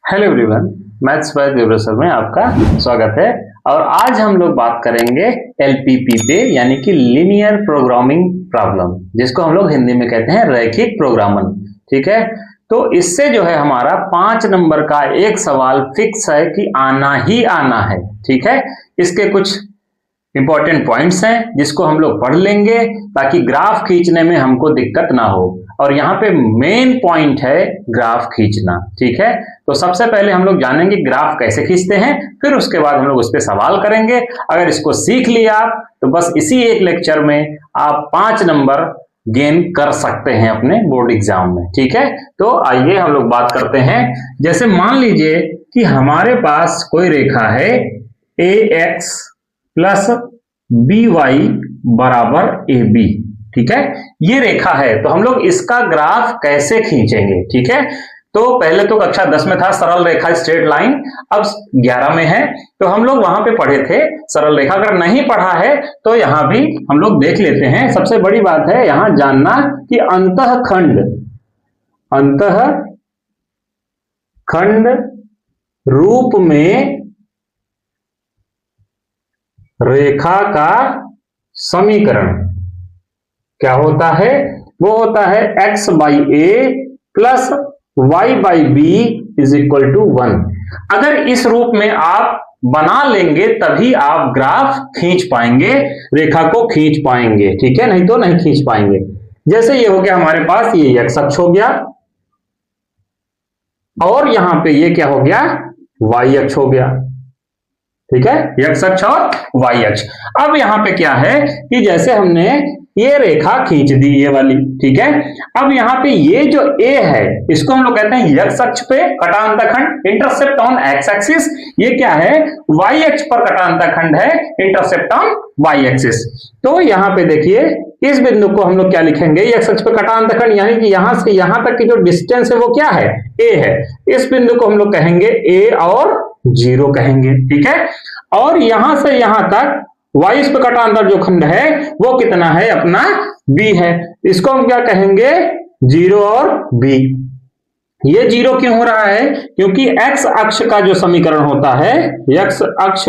Hello everyone, maths by Devvrat sir में आपका स्वागत है। और आज हम लोग बात करेंगे एलपीपी पे, यानी कि लीनियर प्रोग्रामिंग प्रॉब्लम, जिसको हम लोग हिंदी में कहते हैं रैखिक प्रोग्रामन। ठीक है, तो इससे जो है हमारा 5 नंबर का एक सवाल फिक्स है कि आना ही आना है। ठीक है, इसके कुछ इंपॉर्टेंट पॉइंट्स हैं जिसको हम लोग पढ़ लेंगे ताकि ग्राफ खींचने में हमको दिक्कत ना हो। और यहाँ पे मेन पॉइंट है ग्राफ खींचना। ठीक है, तो सबसे पहले हम लोग जानेंगे ग्राफ कैसे खींचते हैं, फिर उसके बाद हम लोग उस पर सवाल करेंगे। अगर इसको सीख लिया तो बस इसी एक लेक्चर में आप 5 नंबर गेन कर सकते हैं अपने बोर्ड एग्जाम में। ठीक है, तो आइए हम लोग बात करते हैं। जैसे मान लीजिए कि हमारे पास कोई रेखा है ax प्लस by बराबर ab। ठीक है, ये रेखा है, तो हम लोग इसका ग्राफ कैसे खींचेंगे। ठीक है, तो पहले तो कक्षा 10 में था सरल रेखा स्ट्रेट लाइन, अब 11 में है, तो हम लोग वहां पे पढ़े थे सरल रेखा। अगर नहीं पढ़ा है तो यहां भी हम लोग देख लेते हैं। सबसे बड़ी बात है यहां जानना कि अंतःखंड रूप में रेखा का समीकरण क्या होता है? वो होता है x by A plus y by B is equal to 1। अगर इस रूप में आप बना लेंगे तभी आप ग्राफ खींच पाएंगे, रेखा को खींच पाएंगे। ठीक है, नहीं तो नहीं खींच पाएंगे। जैसे ये हो गया हमारे पास, ये x अक्ष हो गया और यहां पे ये क्या हो गया, y अक्ष हो गया। ठीक है, x अक्ष और y अक्ष। अब यहां पे क्या है कि जैसे हमने ये रेखा खींच दी, ये वाली। ठीक है, अब यहाँ पे ये जो a है इसको हम लोग कहते हैं x अक्ष पे कटा अंतःखंड, इंटरसेप्ट ऑन x एक्सिस। ये क्या है, y अक्ष पर कटा अंतःखंड है, इंटरसेप्ट ऑन y एक्सिस। तो यहाँ पे देखिए इस बिंदु को हम लोग क्या लिखेंगे, x अक्ष पे कटा अंतःखंड, यानी कि यहां से यहां तक की जो डिस्टेंस है वो क्या है, a है। इस बिंदु को हम लोग कहेंगे a और 0 कहेंगे। ठीक है, और यहां से यहां तक y पे कटा अंतर जो खंड है वो कितना है, अपना b है। इसको हम क्या कहेंगे, 0 और b। ये 0 क्यों हो रहा है, क्योंकि x अक्ष का जो समीकरण होता है, x अक्ष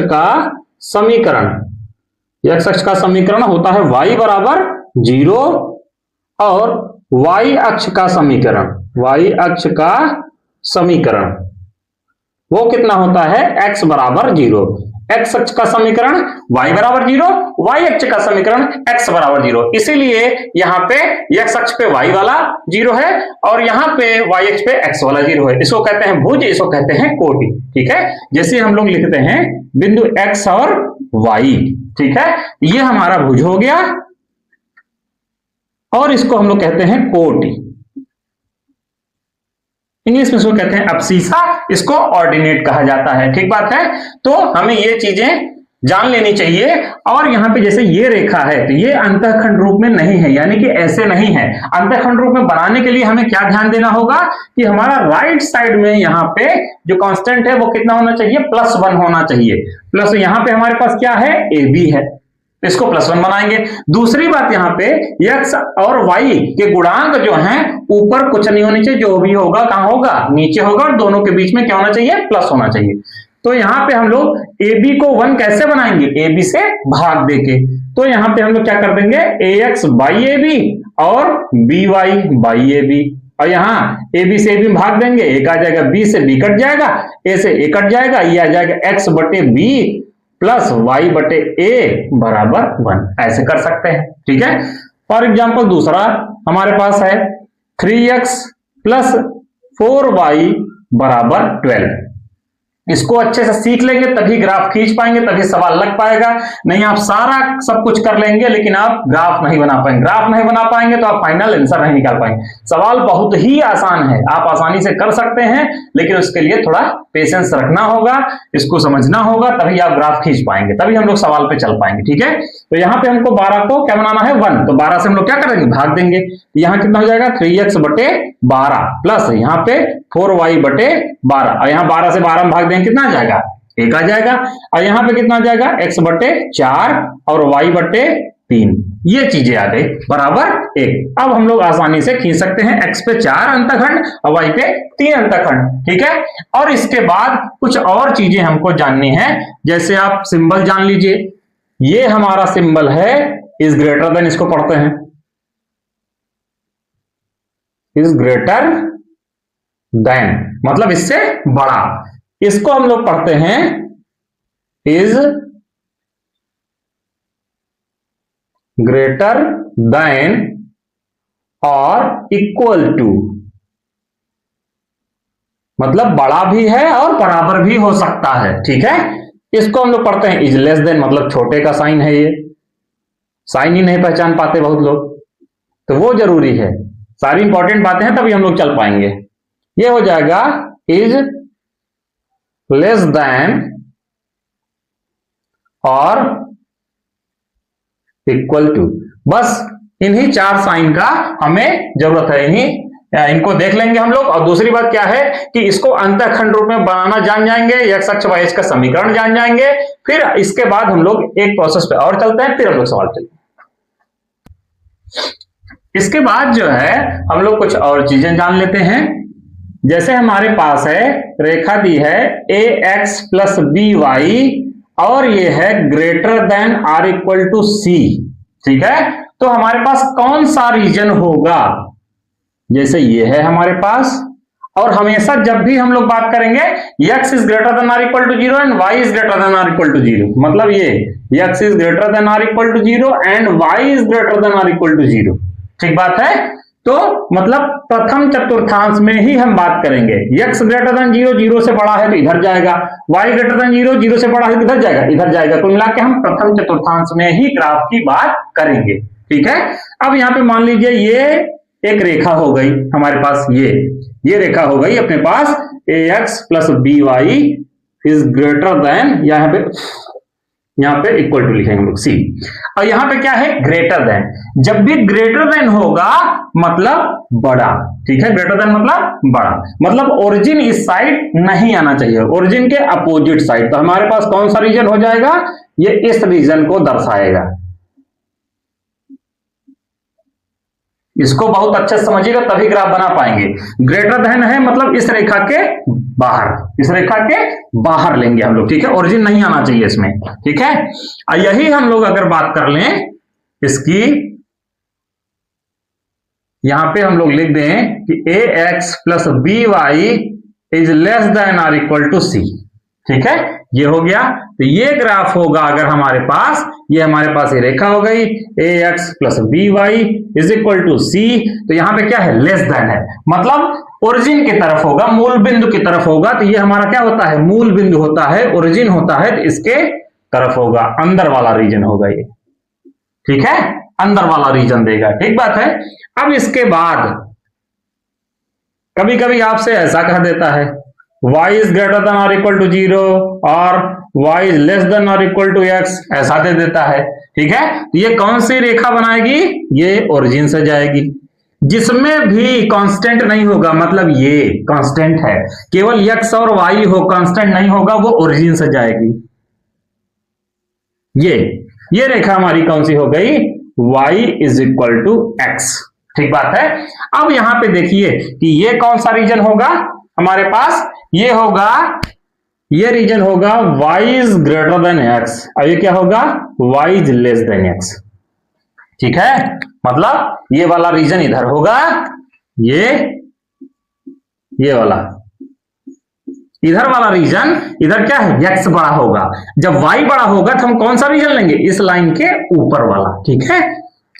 का समीकरण होता है y बराबर 0 और y अक्ष का समीकरण वो कितना होता है, x बराबर 0। x अक्ष का समीकरण y बराबर 0, y अक्ष का समीकरण x बराबर 0। इसीलिए यहाँ पे x अक्ष पे y वाला 0 है और यहाँ पे y अक्ष पे x वाला 0 है। इसको कहते हैं भुज, इसको कहते हैं कोटि। ठीक है, जैसे हम लोग लिखते हैं बिंदु x और y। ठीक है, ये हमारा भुज हो गया और इसको हम लोग कहते हैं कोटि। इंग्लिश में इसको कहते हैं अबसीसा, इसको ऑर्डिनेट कहा जाता है। ठीक बात है, तो हमें ये चीजें जान लेनी चाहिए। और यहाँ पे जैसे ये रेखा है तो ये अंतःखंड रूप में नहीं है, यानी कि ऐसे नहीं है। अंतःखंड रूप में बनाने के लिए हमें क्या ध्यान देना होगा कि हमारा राइट साइड में यहाँ पे जो कांस्टेंट है वो कितना होना चाहिए, +1 होना चाहिए। प्लस यहाँ पे हमारे पास क्या है, ए बी है, इसको +1 बनाएंगे। दूसरी बात यहाँ पे x और y के गुणांक जो हैं ऊपर कुछ नहीं होने चाहिए, जो भी होगा कहां होगा, नीचे होगा, और दोनों के बीच में क्या होना चाहिए, प्लस होना चाहिए। तो यहाँ पे हम लोग ab को 1 कैसे बनाएंगे, ab से भाग देके। तो यहाँ पे हम लोग क्या कर देंगे, ax बाई ab और by बाई ab, और यहाँ ab से ab भाग देंगे, एक आ जाएगा, b से b कट जाएगा, a से a कट जाएगा, ये आ जाएगा x बटे b प्लस y बटे a बराबर 1। ऐसे कर सकते हैं। ठीक है, फॉर एग्जाम्पल दूसरा हमारे पास है 3x प्लस 4y बराबर 12। इसको अच्छे से सीख लेंगे तभी ग्राफ खींच पाएंगे, तभी सवाल लग पाएगा। नहीं आप सारा सब कुछ कर लेंगे लेकिन आप ग्राफ नहीं बना पाएंगे, तो आप फाइनल आंसर नहीं निकाल पाएंगे। सवाल बहुत ही आसान है, आप आसानी से कर सकते हैं, लेकिन उसके लिए थोड़ा पेशेंस रखना होगा, इसको समझना होगा, तभी आप ग्राफ खींच पाएंगे, तभी हम लोग सवाल पे चल पाएंगे। ठीक है, तो यहाँ पे हमको 12 को क्या बनाना है, 1, तो 12 से हम लोग क्या करेंगे, भाग देंगे। यहाँ कितना हो जाएगा, 3x बटे 12 प्लस यहाँ पे 4y बटे 12, और यहाँ 12 से 12 में भाग देंगे, कितना आ जाएगा, 1 आ जाएगा। और यहाँ पे कितना आ जाएगा, x बटे 4 और y बटे 3, ये चीजें आ गई बराबर 1। अब हम लोग आसानी से खींच सकते हैं x पे 4 अंतःखंड और y पे 3 अंतःखंड, ठीक है। और इसके बाद कुछ और चीजें हमको जाननी है, जैसे आप सिंबल जान लीजिए। ये हमारा सिंबल है इज ग्रेटर देन, इसको पढ़ते हैं इज ग्रेटर देन, मतलब इससे बड़ा। इसको हम लोग पढ़ते हैं इज ग्रेटर देन और इक्वल टू, मतलब बड़ा भी है और बराबर भी हो सकता है, ठीक है। इसको हम लोग पढ़ते हैं इज लेस देन, मतलब छोटे का साइन है, ये साइन ही नहीं पहचान पाते बहुत लोग, तो वो जरूरी है। सारी इंपॉर्टेंट बातें हैं तभी हम लोग चल पाएंगे। ये हो जाएगा इज लेस देन और इक्वल टू, बस इन्हीं 4 साइन का हमें जरूरत है, इनको देख लेंगे हम लोग। और दूसरी बात क्या है कि इसको अंतःखंड रूप में बनाना जान जाएंगे, x अक्ष y अक्ष का समीकरण जान जाएंगे, फिर इसके बाद हम लोग एक प्रोसेस पे और चलते हैं, फिर हम लोग सवाल चलते हैं। इसके बाद जो है हम लोग कुछ और चीजें जान लेते हैं। जैसे हमारे पास है रेखा दी है ax प्लस by और ये है greater than or equal to c, ठीक है। तो हमारे पास कौन सा रीजन होगा, जैसे ये है हमारे पास, और हमेशा जब भी हम लोग बात करेंगे x is greater than or equal to 0 and y is greater than or equal to 0, मतलब ये x is greater than or equal to 0 and y is greater than or equal to 0, ठीक बात है। तो मतलब प्रथम चतुर्थांश में ही हम बात करेंगे, x ग्रेटर देन 0, 0 से बड़ा है तो इधर जाएगा, y ग्रेटर देन 0, 0 से बड़ा है तो इधर जाएगा, इधर जाएगा। कुल मिला के हम प्रथम चतुर्थांश में ही ग्राफ की बात करेंगे, ठीक है। अब यहाँ पे मान लीजिए ये एक रेखा हो गई हमारे पास, ये रेखा हो गई अपने पास ax plus by is greater then, यहाँ पे इक्वल टू लिखेंगे हम लोग c, और यहाँ पे क्या है ग्रेटर देन। जब भी ग्रेटर देन होगा मतलब बड़ा, ठीक है, ग्रेटर देन मतलब बड़ा, मतलब ओरिजिन इस साइड नहीं आना चाहिए, ओरिजिन के अपोजिट साइड। तो हमारे पास कौन सा रीजन हो जाएगा, ये इस रीजन को दर्शाएगा। इसको बहुत अच्छे से समझिएगा तभी ग्राफ बना पाएंगे। ग्रेटर देन है मतलब इस रेखा के बाहर, इस रेखा के बाहर लेंगे हम लोग, ठीक है, ओरिजिन नहीं आना चाहिए इसमें, ठीक है। यही हम लोग अगर बात कर लें इसकी, यहां पे हम लोग लिख दें कि ax plus by is less than or equal to c, ठीक है, ये हो गया। तो ये ग्राफ होगा अगर हमारे पास, ये हमारे पास ये रेखा हो गई ax plus by is equal to c, तो यहां पे क्या है लेस देन है, मतलब ओरिजिन की तरफ होगा, मूल बिंदु की तरफ होगा। तो ये हमारा क्या होता है, मूल बिंदु होता है, ओरिजिन होता है, तो इसके तरफ होगा, अंदर वाला रीजन होगा ये, ठीक है, अंदर वाला रीजन देगा, ठीक बात है। अब इसके बाद कभी कभी आपसे ऐसा कह देता है y इज ग्रेटर देन और इक्वल टू 0 और y इज लेस देन और इक्वल टू x, ऐसा दे देता है, ठीक है। तो ये कौन सी रेखा बनाएगी, ये ओरिजिन से जाएगी, जिसमें भी कांस्टेंट नहीं होगा, मतलब ये कांस्टेंट है, केवल x और y हो, कांस्टेंट नहीं होगा, वो ओरिजिन से जाएगी। ये रेखा हमारी कौन सी हो गई, y is equal to x, ठीक बात है। अब यहां पे देखिए कि ये कौन सा रीजन होगा हमारे पास, ये होगा, ये रीजन होगा y is greater then x, और ये क्या होगा y is less then x, ठीक है, मतलब ये वाला रीजन इधर होगा, ये वाला इधर वाला रीजन, इधर क्या है x बड़ा होगा। जब y बड़ा होगा तो हम कौन सा रीजन लेंगे, इस लाइन के ऊपर वाला, ठीक है।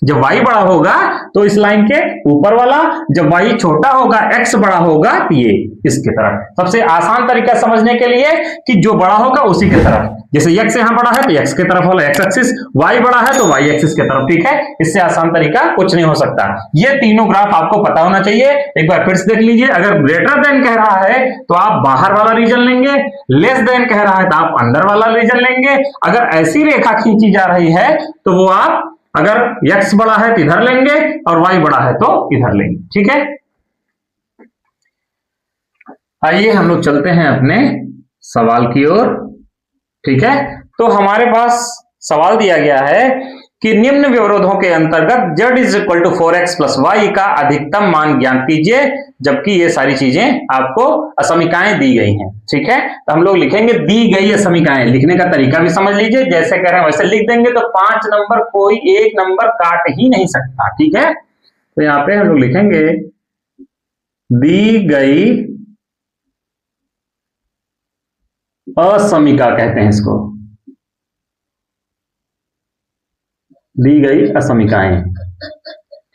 जब y बड़ा होगा तो इस लाइन के ऊपर वाला, जब y छोटा होगा, x बड़ा होगा, तो ये इसके तरफ। सबसे आसान तरीका समझने के लिए कि जो बड़ा होगा उसी के तरफ, जैसे x यहां बड़ा है तो x के तरफ वाला x एक्सिस, y बड़ा है तो y एक्सिस के तरफ, ठीक है। इससे आसान तरीका कुछ नहीं हो सकता। ये तीनों ग्राफ आपको पता होना चाहिए। एक बार फिर से देख लीजिए, अगर ग्रेटर देन कह रहा है तो आप बाहर वाला रीजन लेंगे, लेस देन कह रहा है तो आप अंदर वाला रीजन लेंगे। अगर ऐसी रेखा खींची जा रही है तो वो आप अगर x बड़ा है तो इधर लेंगे और y बड़ा है तो इधर लेंगे, ठीक है। आइए हम लोग चलते हैं अपने सवाल की ओर, ठीक है। तो हमारे पास सवाल दिया गया है कि निम्न व्यवरोधों के अंतर्गत z is equal to 4x plus Y का अधिकतम मान ज्ञात कीजिए, जबकि ये सारी चीजें आपको असमीकाएं दी गई हैं। ठीक है, तो हम लोग लिखेंगे दी गई असमीकाएं। लिखने का तरीका भी समझ लीजिए, जैसे कह रहे हैं वैसे लिख देंगे, तो 5 नंबर कोई एक नंबर काट ही नहीं सकता। ठीक है, तो यहां पे हम लोग लिखेंगे दी गई असमीका कहते हैं इसको, दी गई असमीकाएं।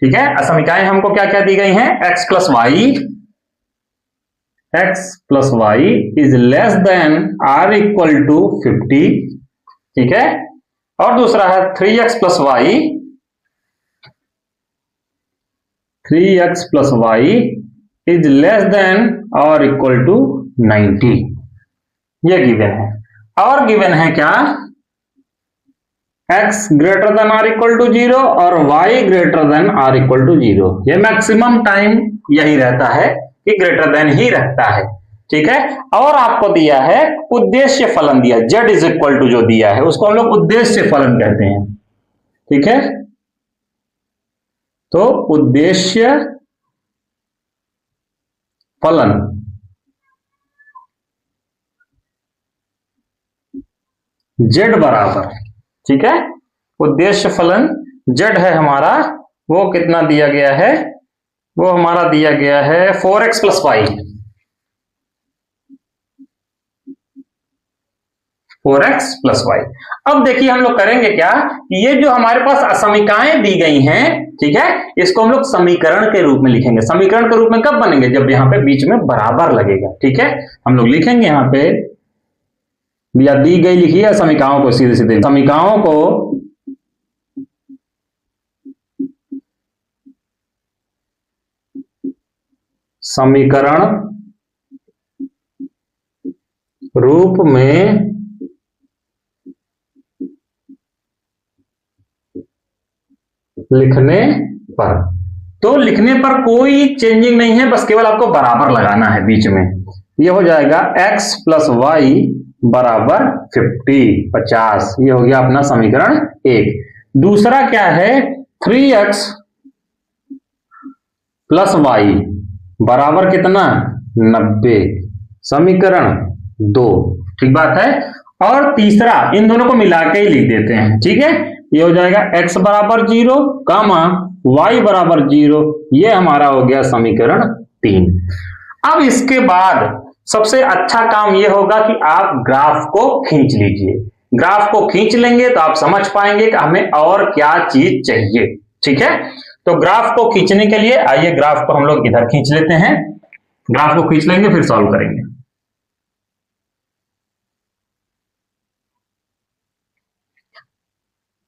ठीक है, असमीकाएं हमको क्या क्या दी गई हैं? x plus Y is less than or equal to 50। ठीक है, और दूसरा है 3x plus Y is less than और इक्वल टू 90। ये गिवन है। और गिवन है क्या? x greater than or equal to 0 और y greater than or equal to 0। ये मैक्सिमम टाइम यही रहता है कि ग्रेटर देन ही रहता है। ठीक है, और आपको दिया है उद्देश्य फलन दिया, z इज इक्वल टू जो दिया है उसको हम लोग उद्देश्य फलन कहते हैं। ठीक है, तो उद्देश्य फलन z बराबर, ठीक है, उद्देश्य फलन z है हमारा, वो कितना दिया गया है? वो हमारा दिया गया है 4x plus Y, 4x plus Y. अब देखिए हम लोग करेंगे क्या, ये जो हमारे पास असमीकाएं दी गई हैं, ठीक है, इसको हम लोग समीकरण के रूप में लिखेंगे। समीकरण के रूप में कब बनेंगे? जब यहां पे बीच में बराबर लगेगा। ठीक है, हम लोग लिखेंगे यहां पे या दी गई लिखिए समीकरणों को, सीधे सीधे समीकरणों को समीकरण रूप में लिखने पर, तो लिखने पर कोई चेंजिंग नहीं है, बस केवल आपको बराबर लगाना है बीच में। ये हो जाएगा x प्लस वाई बराबर 50। ये हो गया अपना समीकरण 1। दूसरा क्या है? 3x प्लस वाई बराबर कितना? 90, समीकरण 2। ठीक बात है। और तीसरा, इन दोनों को मिला के ही लिख देते हैं। ठीक है, ये हो जाएगा x बराबर 0 कामा y बराबर 0। ये हमारा हो गया समीकरण 3। अब इसके बाद सबसे अच्छा काम ये होगा कि आप ग्राफ को खींच लीजिए। ग्राफ को खींच लेंगे तो आप समझ पाएंगे कि हमें और क्या चीज चाहिए। ठीक है, तो ग्राफ को खींचने के लिए आइए ग्राफ को हम लोग इधर खींच लेते हैं। ग्राफ को खींच लेंगे फिर सॉल्व करेंगे।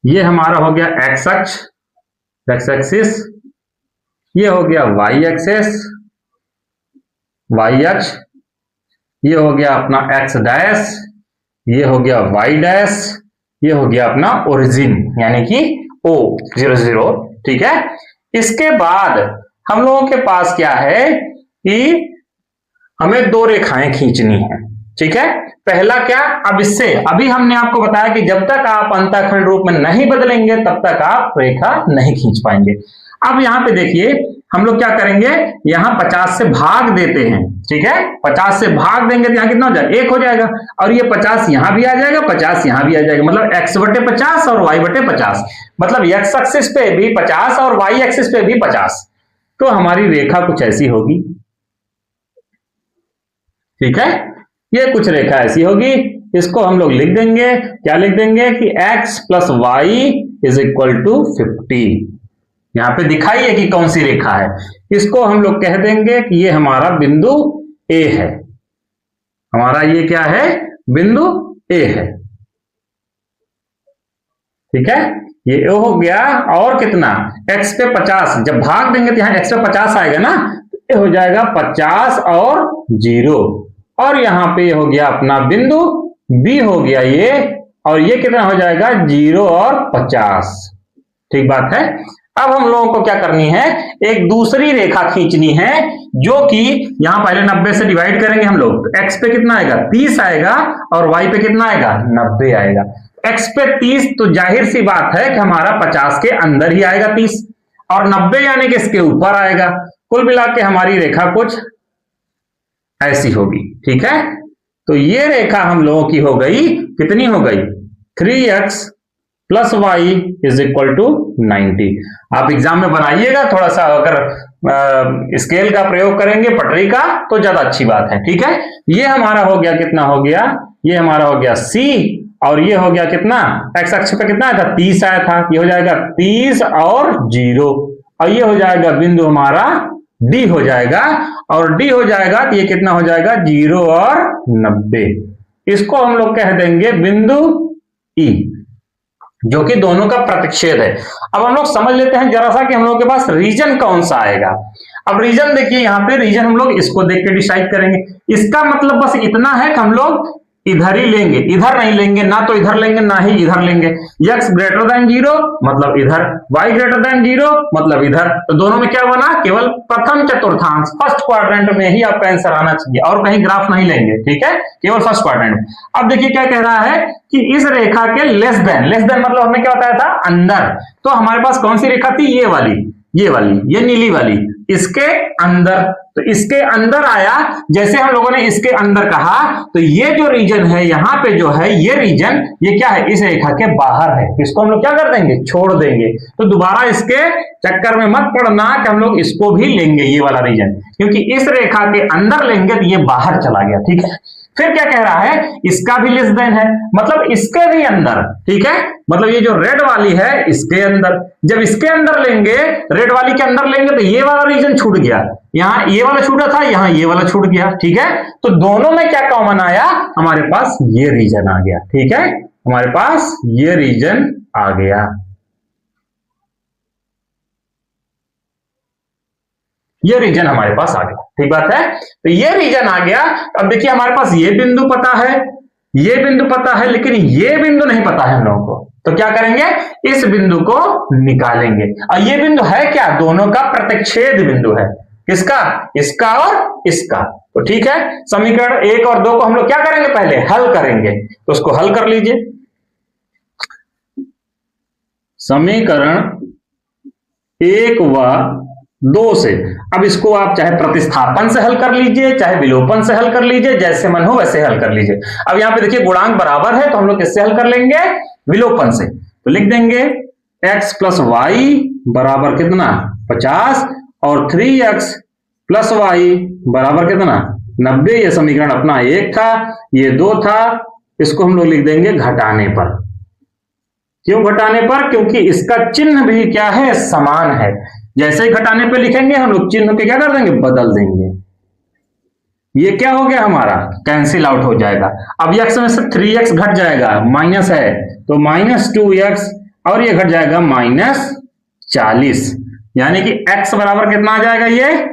ये हमारा हो गया x अक्ष, x एक्सिस, ये हो गया y एक्सिस, y अक्ष, ये हो गया अपना x डैश, ये हो गया y डैश, ये हो गया अपना ओरिजिन यानी कि O 00। ठीक है, इसके बाद हम लोगों के पास क्या है कि हमें दो रेखाएं खींचनी है। ठीक है, पहला क्या? अब इससे अभी हमने आपको बताया कि जब तक आप अंतःखंड रूप में नहीं बदलेंगे तब तक आप रेखा नहीं खींच पाएंगे। अब यहां पे देखिए हम लोग क्या करेंगे, यहां 50 से भाग देते हैं। ठीक है, 50 से भाग देंगे तो यहां कितना हो जाएगा? 1 हो जाएगा, और ये 50 यहां भी आ जाएगा, 50 यहां भी आ जाएगा, मतलब x बटे 50 और y बटे 50, मतलब x एक्सिस पे भी 50 और y एक्सिस पे भी 50। तो हमारी रेखा कुछ ऐसी होगी। ठीक है, ये कुछ रेखा ऐसी होगी, इसको हम लोग लिख देंगे। क्या लिख देंगे कि x plus Y is equal to 50। यहां पे दिखाइए कि कौन सी रेखा है। इसको हम लोग कह देंगे कि ये हमारा बिंदु A है। हमारा ये क्या है? बिंदु A है। ठीक है, ये O हो गया, और कितना? x पे 50, जब भाग देंगे तो यहां x पे 50 आएगा ना, तो ये हो जाएगा 50 और 0, और यहां पे हो गया अपना बिंदु B हो गया ये, और ये कितना हो जाएगा? 0 और 50। ठीक बात है। अब हम लोगों को क्या करनी है? एक दूसरी रेखा खींचनी है, जो कि यहां पहले 90 से डिवाइड करेंगे हम लोग, तो x पे कितना आएगा? 30 आएगा, और y पे कितना आएगा? 90 आएगा। x पे 30, तो जाहिर सी बात है कि हमारा 50 के अंदर ही आएगा 30, और 90 यानी कि इसके ऊपर आएगा। कुल मिला के हमारी रेखा कुछ ऐसी होगी, ठीक है। तो ये रेखा हम लोगों की हो गई, कितनी हो गई, 3x plus Y is equal to 90। आप एग्जाम में बनाइएगा, थोड़ा सा अगर स्केल का प्रयोग करेंगे पटरी का तो ज्यादा अच्छी बात है, ठीक है। ये हमारा हो गया, कितना हो गया, ये हमारा हो गया c, और ये हो गया कितना, x अक्ष पे कितना आया था, 30 आया था, ये हो जाएगा 30 और 0, और ये हो जाएगा बिंदु हमारा D हो जाएगा, और D हो जाएगा तो ये कितना हो जाएगा, 0 और 90। इसको हम लोग कह देंगे बिंदु E, जो कि दोनों का प्रतिच्छेद है। अब हम लोग समझ लेते हैं जरा सा कि हम लोग के पास रीजन कौन सा आएगा। अब रीजन देखिए, यहाँ पे रीजन हम लोग इसको देख के डिसाइड करेंगे। इसका मतलब बस इतना है कि हम लोग इधर ही लेंगे, इधर नहीं लेंगे, ना तो इधर लेंगे ना ही इधर लेंगे। x ग्रेटर देन 0 मतलब इधर, y ग्रेटर देन 0 मतलब इधर। तो दोनों में क्या बना, केवल प्रथम चतुर्थांश, फर्स्ट क्वाड्रेंट में ही आपका आंसर आना चाहिए, और कहीं ग्राफ नहीं लेंगे, ठीक है, केवल फर्स्ट क्वाड्रेंट में। अब देखिए क्या कह रहा है कि इस रेखा के लेस देन मतलब हमने क्या बताया था, अंदर। तो हमारे पास कौन सी रेखा थी, ये वाली, ये नीली वाली, इसके अंदर। तो इसके अंदर आया, जैसे हम लोगों ने इसके अंदर कहा, तो ये जो रीजन है यहाँ पे जो है, ये रीजन, ये क्या है, इस रेखा के बाहर है। इसको हम लोग क्या कर देंगे, छोड़ देंगे। तो दोबारा इसके चक्कर में मत पड़ना कि हम लोग इसको भी लेंगे, ये वाला रीजन, क्योंकि इस रेखा के अंदर लेंगे तो ये बाहर चला गया, ठीक है। फिर क्या कह रहा है, इसका भी लेस देन है, मतलब इसके भी अंदर, ठीक है, मतलब ये जो रेड वाली है इसके अंदर। जब इसके अंदर लेंगे, रेड वाली के अंदर लेंगे, तो ये वाला रीजन छूट गया, यहाँ ये वाला छूटा था, यहाँ ये वाला छूट गया, ठीक है। तो दोनों में क्या कॉमन आया, हमारे पास ये रीजन आ गया, ठीक है, हमारे पास ये रीजन आ गया, ये रीजन हमारे पास आ गया, ठीक बात है। तो ये रीजन आ गया। अब देखिए हमारे पास ये बिंदु पता है, ये बिंदु पता है, लेकिन ये बिंदु नहीं पता है हम लोगों को। तो क्या करेंगे, इस बिंदु को निकालेंगे। और ये बिंदु है क्या, दोनों का प्रतिच्छेद बिंदु है, किसका, इसका और इसका। तो ठीक है, समीकरण 1 और 2 को हम लोग क्या करेंगे, पहले हल करेंगे। तो उसको हल कर लीजिए। समीकरण 1 व 2 से, अब इसको आप चाहे प्रतिस्थापन से हल कर लीजिए, चाहे विलोपन से हल कर लीजिए, जैसे मन हो वैसे हल कर लीजिए। अब यहां पे देखिए गुणांक बराबर है, तो हम लोग किससे हल कर लेंगे, विलोपन से। तो लिख देंगे x प्लस वाई बराबर कितना, 50, और 3x प्लस वाई बराबर कितना, 90। ये समीकरण अपना 1 था, ये 2 था, इसको हम लोग लिख देंगे घटाने पर। क्यों घटाने पर, क्योंकि इसका चिन्ह भी क्या है, समान है। जैसे ही घटाने पे लिखेंगे हम लोग चिन्ह के क्या कर देंगे, बदल देंगे। ये क्या हो गया हमारा, कैंसिल आउट हो जाएगा। अब x में से 3x घट जाएगा, माइनस है तो -2x, और ये घट जाएगा -40, यानी कि x बराबर कितना आ जाएगा, ये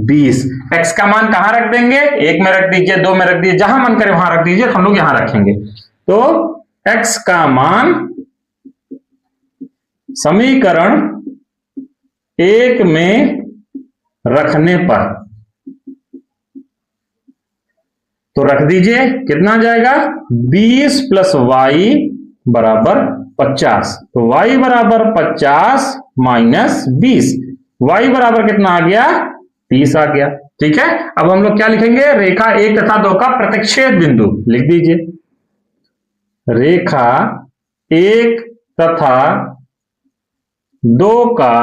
20। x का मान कहां रख देंगे, 1 में रख दीजिए, 2 में रख दीजिए, जहां मन करे वहां रख दीजिए, हम लोग यहां रखेंगे। तो x का मान समीकरण 1 में रखने पर, तो रख दीजिए, कितना आ जाएगा, 20 प्लस वाई बराबर 50। तो y बराबर 50 माइनस 20, y बराबर कितना आ गया, 30 आ गया। ठीक है, अब हम लोग क्या लिखेंगे, रेखा 1 तथा 2 का प्रतिच्छेद बिंदु लिख दीजिए। रेखा 1 तथा 2 का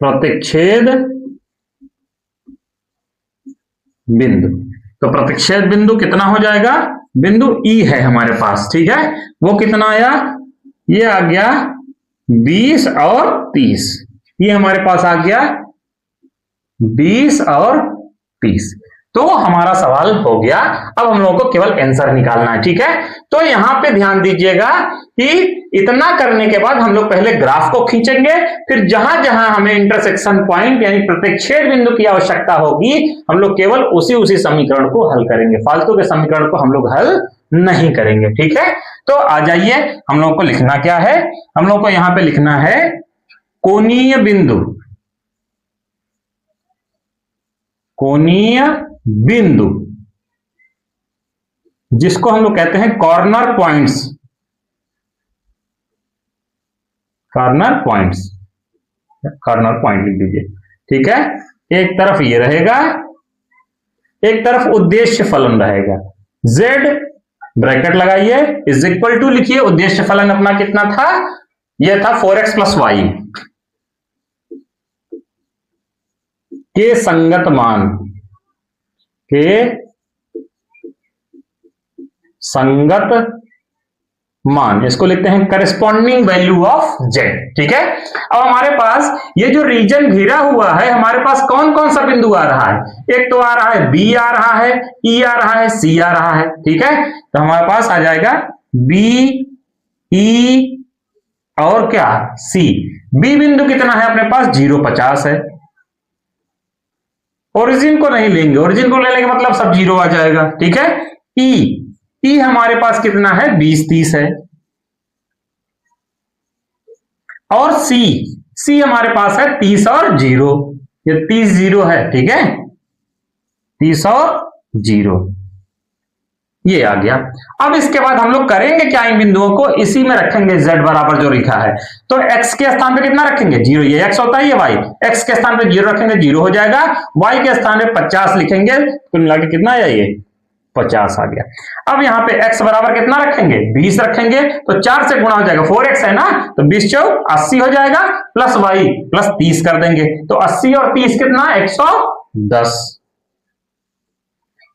प्रतिच्छेद बिंदु। तो प्रतिच्छेद बिंदु कितना हो जाएगा, बिंदु E है हमारे पास, ठीक है, वो कितना आया, ये आ गया 20 और 30, ये हमारे पास आ गया 20 और 30। तो हमारा सवाल हो गया। अब हम लोगों को केवल आंसर निकालना है, ठीक है। तो यहां पे ध्यान दीजिएगा कि इतना करने के बाद हम लोग पहले ग्राफ को खींचेंगे, फिर जहां जहां हमें इंटरसेक्शन पॉइंट यानी प्रतिच्छेद बिंदु की आवश्यकता होगी, हम लोग केवल उसी समीकरण को हल करेंगे, फालतू के समीकरण को हम लोग हल नहीं करेंगे, ठीक है। तो आ जाइए, हम लोगों को लिखना क्या है, हम लोग को यहां पे लिखना है कोणीय बिंदु, कोणीय बिंदु जिसको हम लोग कहते हैं corner points, corner points, corner point लिख दीजिए। ठीक है, एक तरफ ये रहेगा, एक तरफ उद्देश्य फलन रहेगा। z ब्रैकेट लगाइए इज इक्वल टू लिखिए, उद्देश्य फलन अपना कितना था, यह था 4x प्लस वाई के संगत मान, के संगत मान, इसको लिखते हैं करेस्पॉन्डिंग वैल्यू ऑफ z। ठीक है, अब हमारे पास ये जो रीजन घिरा हुआ है, हमारे पास कौन कौन सा बिंदु आ रहा है, एक तो आ रहा है b आ रहा है, e आ रहा है, c आ रहा है। ठीक है, तो हमारे पास आ जाएगा b, e और क्या c। b बिंदु कितना है अपने पास, 0, 50 है। ओरिजिन को नहीं लेंगे, ओरिजिन को ले लेंगे मतलब सब 0 आ जाएगा। ठीक है, e हमारे पास कितना है, 20, 30 है। और c हमारे पास है 30 और 0, ये 30, 0 है। ठीक है, 30 और 0 ये आ गया। अब इसके बाद हम लोग करेंगे क्या, इन बिंदुओं को इसी में रखेंगे, z बराबर जो लिखा है, तो x के स्थान पे कितना रखेंगे, 0, ये x होता है, ये y, x के स्थान पे 0 रखेंगे, 0 हो जाएगा, y के स्थान पे 50 लिखेंगे, कुल मिला के कितना है, ये 50 आ गया। अब यहाँ पे x बराबर कितना रखेंगे, 20 रखेंगे, तो 4 से गुणा हो जाएगा, 4x है ना, तो 20 चौक 80 हो जाएगा, प्लस y प्लस 30 कर देंगे, तो 80 और 30 कितना, 110।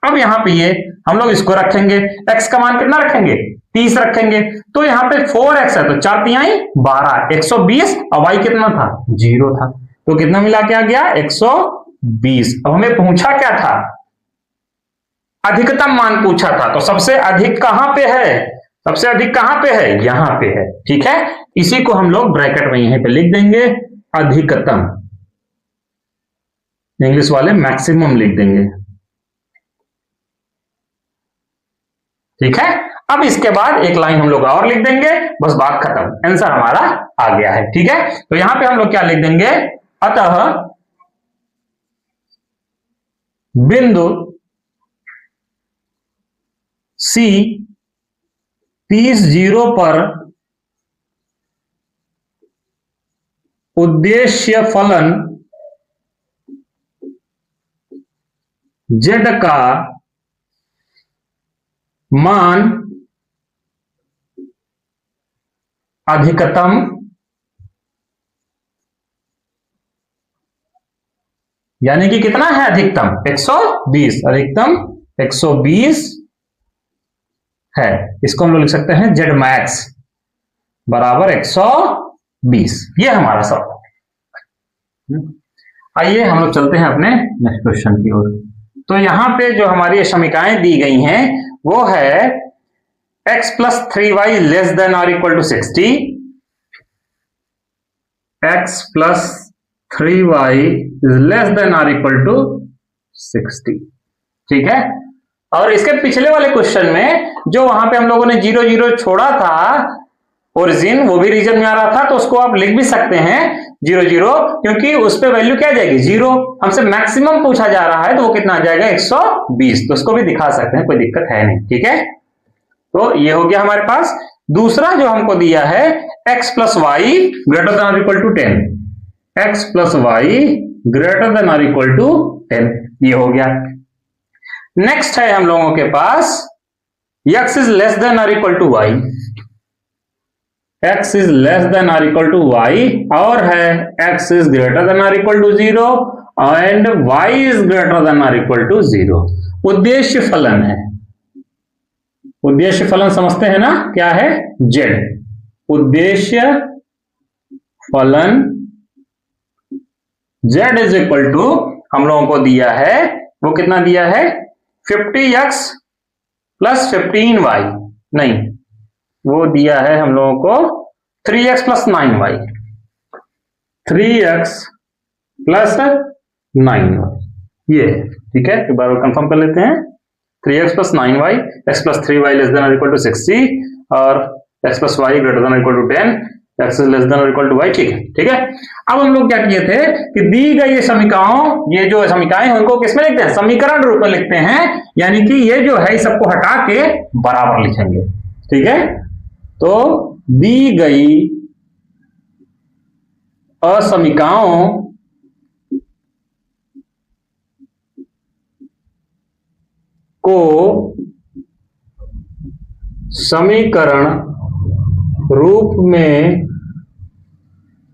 अब यहाँ पे ये हम लोग इसको रखेंगे, x का मान कितना रखेंगे, 30 रखेंगे, तो यहाँ पे 4x है, तो 4 तिहाई 12, 120, और y कितना था, 0 था, तो कितना मिला के आ गया, 120। अब हमें पूछा क्या था, अधिकतम मान पूछा था, तो सबसे अधिक कहां पे है, सबसे अधिक कहां पे है, यहां पे है। ठीक है, इसी को हम लोग ब्रैकेट में यहीं पे लिख देंगे, अधिकतम, इंग्लिश वाले मैक्सिमम लिख देंगे। ठीक है, अब इसके बाद एक लाइन हम लोग और लिख देंगे, बस बात खत्म, आंसर हमारा आ गया है। ठीक है, तो यहां पे हम लोग क्या लिख देंगे, अतः बिंदु C 30, 0 पर उद्देश्य फलन z का मान अधिकतम यानी कि कितना है अधिकतम, 120, अधिकतम 120 है। इसको हम लोग लिख सकते हैं z मैक्स बराबर 120, ये हमारा सवाल। आइए हम लोग चलते हैं अपने नेक्स्ट क्वेश्चन की ओर। तो यहां पे जो हमारी समीकरणाएं दी गई हैं वो है x plus 3y less than और equal to 60, x plus 3y less than और इक्वल टू 60। ठीक है, और इसके पिछले वाले क्वेश्चन में जो वहां पे हम लोगों ने 0, 0 छोड़ा था ओरिजिन, वो भी रीजन में आ रहा था, तो उसको आप लिख भी सकते हैं 0, 0, क्योंकि उस पे वैल्यू क्या आ जाएगी, 0। हमसे मैक्सिमम पूछा जा रहा है तो वो कितना आ जाएगा, 120, तो उसको भी दिखा सकते हैं, कोई दिक्कत है नहीं। ठीक है, तो ये हो गया हमारे पास। दूसरा जो हमको दिया है x plus y greater than और equal to 10, x plus y greater than और इक्वल टू 10, ये हो गया। नेक्स्ट है हम लोगों के पास x इज लेस देन और equal to y, x is less than और इक्वल टू वाई, और है x इज ग्रेटर देन और equal to 0 and y is greater than और इक्वल टू 0। उद्देश्य फलन है, उद्देश्य फलन समझते हैं ना, क्या है, z। उद्देश्य फलन z इज इक्वल टू हम लोगों को दिया है, वो कितना दिया है, 50x प्लस 15y, नहीं वो दिया है हम लोगों को 3x plus 9y, 3x plus 9y, ये है। ठीक है, एक बार और कंफर्म कर लेते हैं, 3x plus 9y, x plus 3y less than और इक्वल टू 60 और x plus y greater than और equal to 10, x less than और इक्वल टू y, ठीक है, ठीक है। अब हम लोग क्या किए थे कि दी गई ये समीकरणों, ये जो समीकरण है उनको किसमें लिखते हैं, समीकरण रूप में लिखते हैं, यानी कि ये जो है इस सबको हटा के बराबर लिखेंगे, ठीक है। तो दी गई असमीकरणों को समीकरण रूप में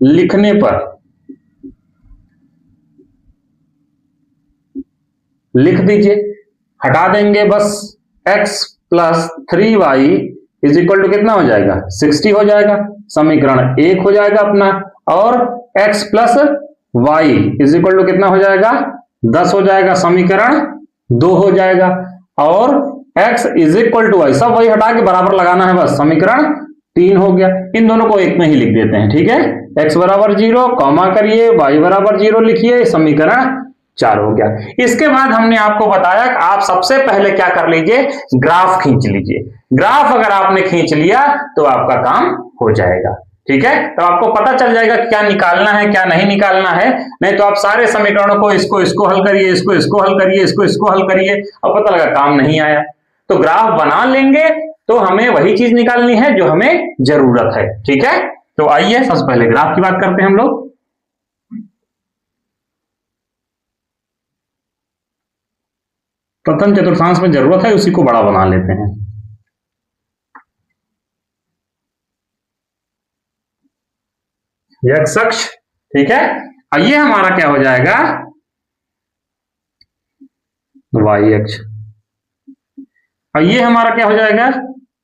लिखने पर लिख दीजिए, हटा देंगे बस x plus 3y is equal to कितना हो जाएगा 60 हो जाएगा, समीकरण 1 हो जाएगा अपना, और x plus Y is equal to कितना हो जाएगा 10 हो जाएगा, समीकरण 2 हो जाएगा, और x is equal to Y सब वही हटा के बराबर लगाना है बस, समीकरण 3 हो गया। इन दोनों को एक में ही लिख देते हैं, ठीक है। x बराबर 0 कॉमा करिए, y बराबर 0 लिखिए, समीकरण 4 हो गया। इसके बाद हमने आपको बताया कि आप सबसे पहले क्या कर लीजिए, ग्राफ खींच लीजिए। ग्राफ अगर आपने खींच लिया तो आपका काम हो जाएगा, ठीक है। तो आपको पता चल जाएगा क्या निकालना है क्या नहीं निकालना है, नहीं तो आप सारे समीकरणों को इसको हल करिए, इसको हल करिए, इसको हल करिए, और पता लगा काम नहीं आया। तो ग्राफ बना लेंगे तो हमें वही चीज निकालनी है जो हमें जरूरत है, ठीक है। तो आइए सबसे पहले ग्राफ की बात करते हैं हम लोग। प्रथम चतुर्थांश में जरूरत है उसी को बड़ा बना लेते हैं। x अक्ष, ठीक है, और ये हमारा क्या हो जाएगा y अक्ष, और ये हमारा क्या हो जाएगा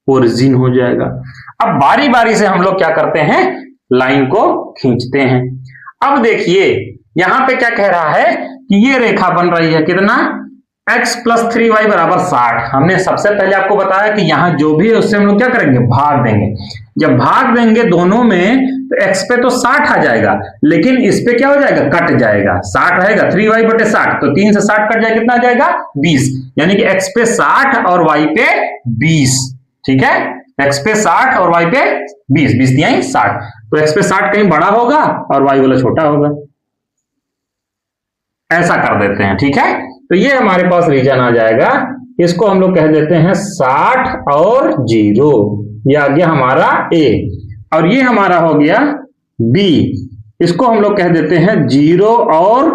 ओरिजिन हो जाएगा। अब बारी बारी से हम लोग क्या करते हैं, लाइन को खींचते हैं। अब देखिए यहां पे क्या कह रहा है कि ये रेखा बन रही है कितना, x प्लस 3y बराबर 60। हमने सबसे पहले आपको बताया कि यहां जो भी है उससे हम लोग क्या करेंगे, भाग देंगे। जब भाग देंगे दोनों में तो x पे तो 60 आ जाएगा, लेकिन इस पे क्या हो जाएगा, कट जाएगा, 60 रहेगा, 3y बटे 60, तो 3 से 60 कट जाएगा, कितना आ जाएगा 20, यानी कि x पे 60 और y पे 20, ठीक है। x पे 60 और y पे 20, 20 दिया 60, तो x पे 60 कहीं बड़ा होगा और y वाला छोटा होगा, ऐसा कर देते हैं, ठीक है। तो ये हमारे पास रीजन आ जाएगा, इसको हम लोग कह देते हैं 60 और 0, ये आ गया हमारा A, और ये हमारा हो गया B, इसको हम लोग कह देते हैं 0 और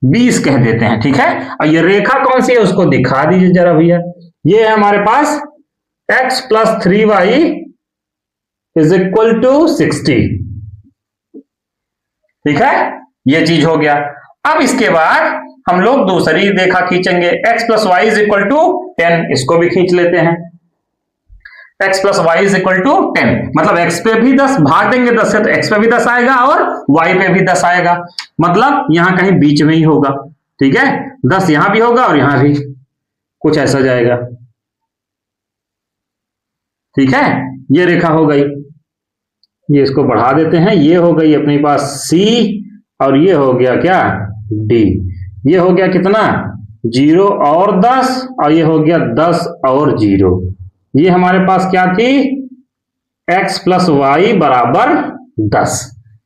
20 कह देते हैं, ठीक है। और ये रेखा कौन सी है उसको दिखा दीजिए जरा भैया, ये है हमारे पास x plus 3y is equal to 60, ठीक है, ये चीज हो गया। अब इसके बाद हम लोग दूसरी रेखा खींचेंगे, x plus Y is equal to 10, इसको भी खींच लेते हैं। x plus Y is equal to 10, मतलब x पे भी 10, भाग देंगे 10 से तो x पे भी 10 आएगा और y पे भी 10 आएगा, मतलब यहां कहीं बीच में ही होगा, ठीक है। 10 यहां भी होगा और यहां भी, कुछ ऐसा जाएगा, ठीक है। ये रेखा हो गई, ये इसको बढ़ा देते हैं, ये हो गई अपने पास C, और ये हो गया क्या D, ये हो गया कितना 0 और 10, और ये हो गया 10 और 0, ये हमारे पास क्या थी x प्लस वाई बराबर 10,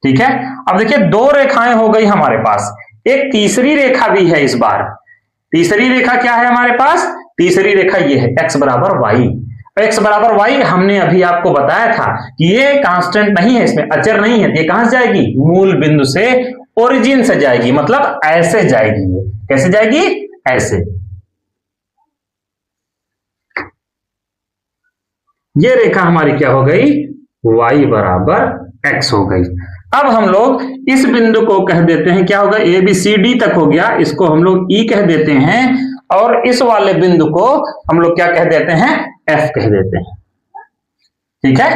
ठीक है। अब देखिए दो रेखाएं हो गई हमारे पास, एक तीसरी रेखा भी है इस बार। तीसरी रेखा क्या है हमारे पास, तीसरी रेखा ये है x बराबर वाई। x बराबर वाई हमने अभी आपको बताया था कि ये कांस्टेंट नहीं है, इसमें अचर नहीं है, ये कहां से जाएगी, मूल बिंदु से, ओरिजिन से जाएगी, मतलब ऐसे जाएगी। ये कैसे जाएगी, ऐसे। ये रेखा हमारी क्या हो गई, y बराबर x हो गई। अब हम लोग इस बिंदु को कह देते हैं, क्या होगा, ए बी सी डी तक हो गया, इसको हम लोग E कह देते हैं, और इस वाले बिंदु को हम लोग क्या कह देते हैं, F कह देते हैं, ठीक है।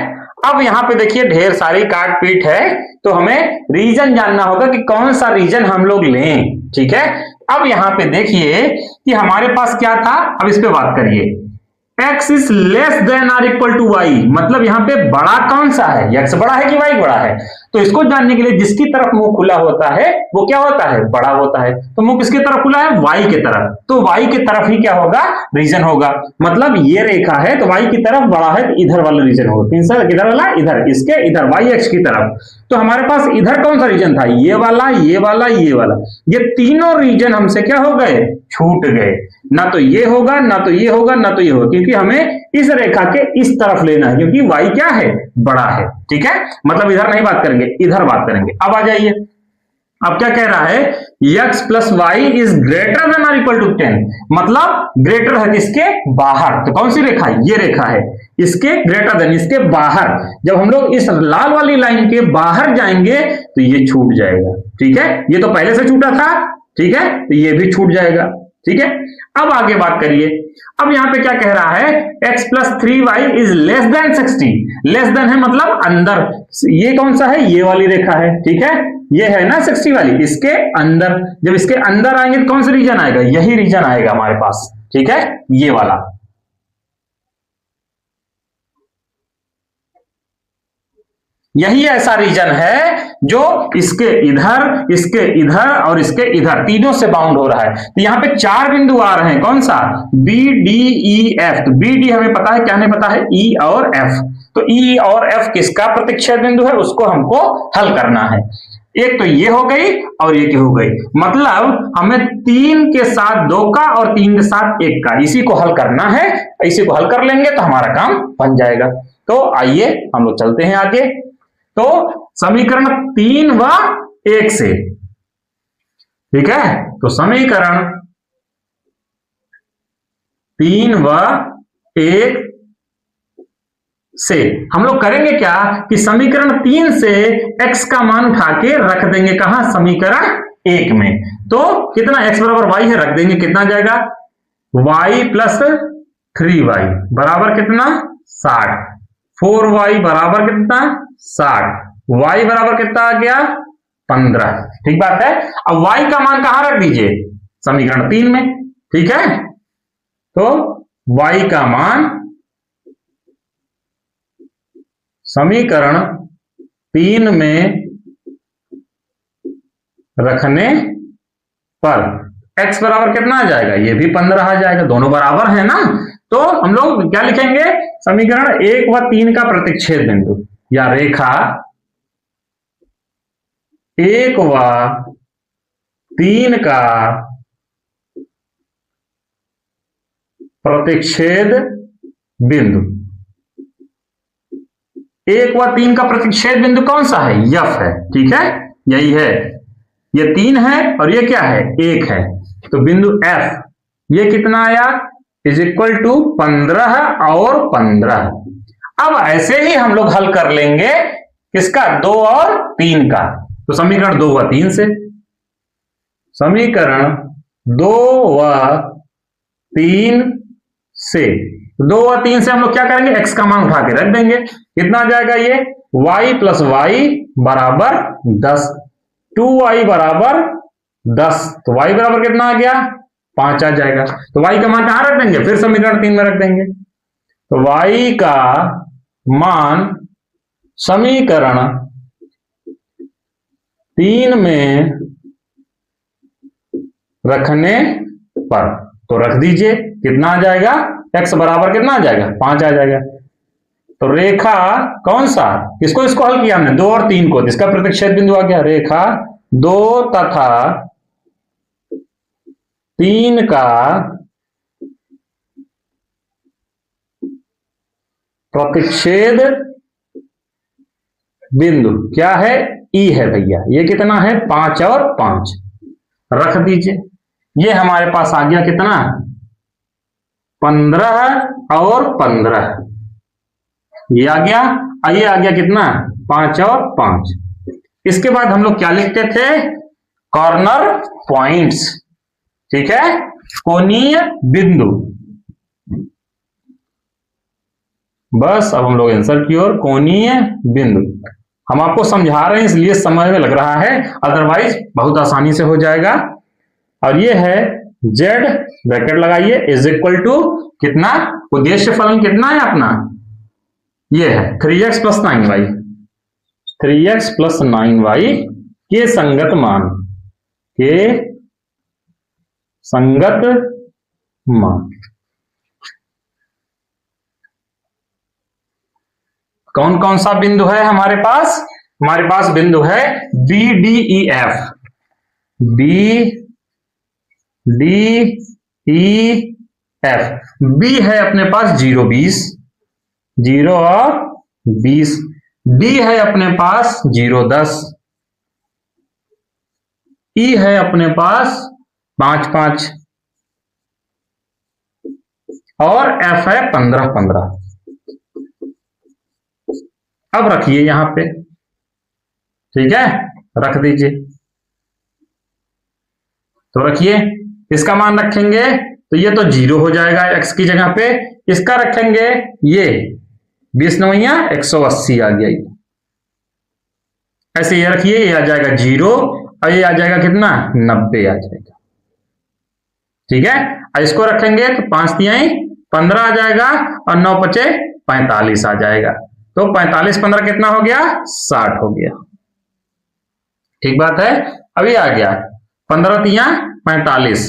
अब यहां पे देखिए ढेर सारी काट पीट है, तो हमें रीजन जानना होगा कि कौन सा रीजन हम लोग लें, ठीक है। अब यहां पे देखिए कि हमारे पास क्या था, अब इस पे बात करिए, x is less than or equal to y, मतलब यहां पे बड़ा कौन सा है, x बड़ा है कि y बड़ा है। तो इसको जानने के लिए जिसकी तरफ मुंह खुला होता है वो क्या होता है, बड़ा होता है। तो मुंह किसकी तरफ खुला है, y की तरफ, तो y की तरफ ही क्या होगा, रीजन होगा। मतलब ये रेखा है तो y की तरफ बड़ा है तो इधर वाला रीजन होगा। किधर वाला, इधर, इसके इधर y अक्ष की तरफ। तो हमारे पास इधर कौन सा रीजन था, ये वाला, ये वाला, ये वाला। ये तीनों रीजन हमसे क्या हो गए, छूट गए। ना तो ये होगा, ना तो ये होगा, ना तो ये होगा, क्योंकि हमें इस रेखा के इस तरफ लेना है, क्योंकि y क्या है, बड़ा है। ठीक है, मतलब इधर नहीं बात करेंगे, इधर बात करेंगे। अब आ जाइए, अब क्या कह रहा है, x plus Y is greater than or equal to 10, मतलब ग्रेटर है किसके, बाहर। तो कौन सी रेखा है, ये रेखा है, इसके ग्रेटर देन, इसके बाहर। जब हम लोग इस लाल वाली लाइन के बाहर जाएंगे तो ये छूट जाएगा। ठीक है, ये तो पहले से छूटा था, ठीक है, तो ये भी छूट जाएगा। ठीक है, अब आगे बात करिए। अब यहां पे क्या कह रहा है, x plus 3y is less then 60, less than है मतलब अंदर। ये कौन सा है, ये वाली रेखा है। ठीक है, ये है ना 60 वाली, इसके अंदर। जब इसके अंदर आएंगे तो कौन सा रीजन आएगा, यही रीजन आएगा हमारे पास। ठीक है, ये वाला। यही ऐसा रीजन है जो इसके इधर और इसके इधर तीनों से बाउंड हो रहा है। तो यहां पे 4 बिंदु आ रहे हैं, कौन सा, बी डी ई एफ। तो बी डी हमें पता है, क्या नहीं पता है, ई और एफ। तो ई और एफ किसका प्रतिच्छेद बिंदु है, उसको हमको हल करना है। एक तो ये हो गई और एक हो गई, मतलब हमें 3 के साथ 2 का और 3 के साथ 1 का, इसी को हल करना है। इसी को हल कर लेंगे तो हमारा काम बन जाएगा। तो आइए हम लोग चलते हैं आगे। तो समीकरण 3 व 1 से, ठीक है, तो समीकरण 3 व 1 से हम लोग करेंगे क्या कि समीकरण 3 से x का मान उठा के रख देंगे कहां, समीकरण 1 में। तो कितना x बराबर y है, रख देंगे, कितना जाएगा, y प्लस 3y बराबर कितना, 60। 4y बराबर कितना, 60। y बराबर कितना आ गया, 15। ठीक बात है। अब y का मान कहां रख दीजिए, समीकरण 3 में। ठीक है, तो y का मान समीकरण 3 में रखने पर x बराबर कितना आ जाएगा, ये भी 15 आ जाएगा, दोनों बराबर है ना। तो हम लोग क्या लिखेंगे, समीकरण 1 व 3 का प्रतिच्छेद बिंदु या रेखा 1 व 3 का प्रतिच्छेद बिंदु। 1 व 3 का प्रतिच्छेद बिंदु कौन सा है, यफ है। ठीक है, यही है, ये 3 है और ये क्या है, 1 है। तो बिंदु F ये कितना आया, इज इक्वल टू 15 और 15। अब ऐसे ही हम लोग हल कर लेंगे किसका, 2 और 3 का। तो समीकरण 2 व 3 से, समीकरण 2 व 3 से, 2 व 3 से हम लोग क्या करेंगे, x का मान उठा के रख देंगे, कितना आ जाएगा ये, y प्लस वाई बराबर 10, 2y बराबर 10। तो y बराबर कितना आ गया, 5 आ जाएगा। तो y का मान कहां रख देंगे, फिर समीकरण 3 में रख देंगे। तो y का मान समीकरण 3 में रखने पर, तो रख दीजिए, कितना आ जाएगा, x बराबर कितना आ जाएगा, 5 आ जाएगा। तो रेखा कौन सा, किसको, इसको हल किया हमने 2 और 3 को, इसका प्रतिच्छेद बिंदु आ गया, रेखा 2 तथा 3 का प्रतिच्छेद बिंदु क्या है, ई है भैया। ये कितना है, 5 और 5 रख दीजिए। ये हमारे पास आ गया कितना, 15 और 15, ये आ गया। ये आ गया कितना, 5 और 5। इसके बाद हम लोग क्या लिखते थे, कॉर्नर पॉइंट्स। ठीक है, कोणीय बिंदु। बस अब हम लोग आंसर की ओर, कोणीय बिंदु। हम आपको समझा रहे हैं इसलिए समझ में लग रहा है, अदरवाइज बहुत आसानी से हो जाएगा। और ये है जेड ब्रैकेट लगाइए इज इक्वल टू कितना, उद्देश्य फलन कितना है अपना, ये है 3x plus 9y, 3x plus 9y के संगत मान, के संगत मान। कौन कौन सा बिंदु है हमारे पास, हमारे पास बिंदु है B D E F, B D E F. B है अपने पास 0 20, 0 और 20। डी है अपने पास 0 10, ई है अपने पास 5 5 और एफ है 15 15। अब रखिए यहां पे, ठीक है, रख दीजिए। तो रखिए, इसका मान रखेंगे तो ये तो 0 हो जाएगा x की जगह पे, इसका रखेंगे ये 20 9 180 आ गया। ऐसे ये रखिए, ये आ जाएगा 0 और ये आ जाएगा कितना 90 आ जाएगा, ठीक है। और इसको रखेंगे तो 5 तिहाई 15 आ जाएगा और 9 5 45 आ जाएगा। तो 45 15 कितना हो गया, 60 हो गया, ठीक बात है। अभी आ गया 15 तिया 45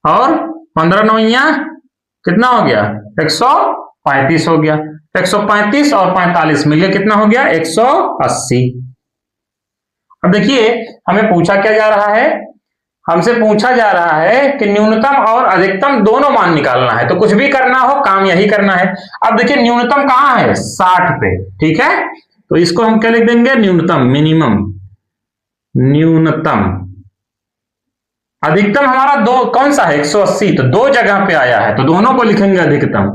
और 15 9 कितना हो गया 135 हो गया। 135 और 45 मिलकर कितना हो गया 180। अब देखिए हमें पूछा क्या जा रहा है, हमसे पूछा जा रहा है कि न्यूनतम और अधिकतम दोनों मान निकालना है। तो कुछ भी करना हो काम यही करना है। अब देखिए न्यूनतम कहां है 60 पे, ठीक है। तो इसको हम क्या लिख देंगे न्यूनतम, मिनिमम, न्यूनतम। अधिकतम हमारा दो कौन सा है 180, तो दो जगह पे आया है तो दोनों को लिखेंगे अधिकतम।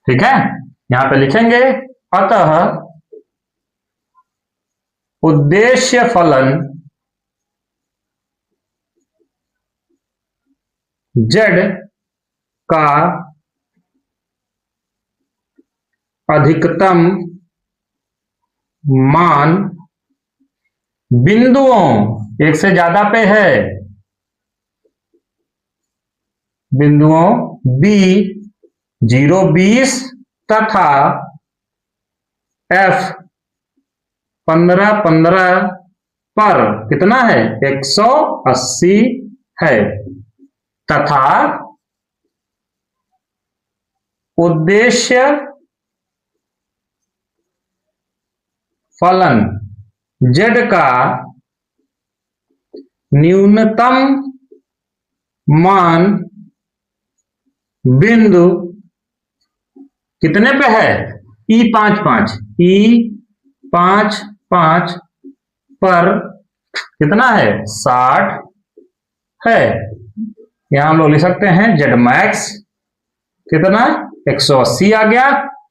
ठीक है, यहां पे लिखेंगे अतः उद्देश्य फलन z का अधिकतम मान बिंदुओं एक से ज्यादा पे है, बिंदुओं b 0 20 तथा f 15 15 पर कितना है 180 है, तथा उद्देश्य फलन z का न्यूनतम मान बिंदु कितने पे है E5 5, E5 5 पर कितना है 60 है। यहां हम लोग लिख सकते हैं z मैक्स कितना 180 आ गया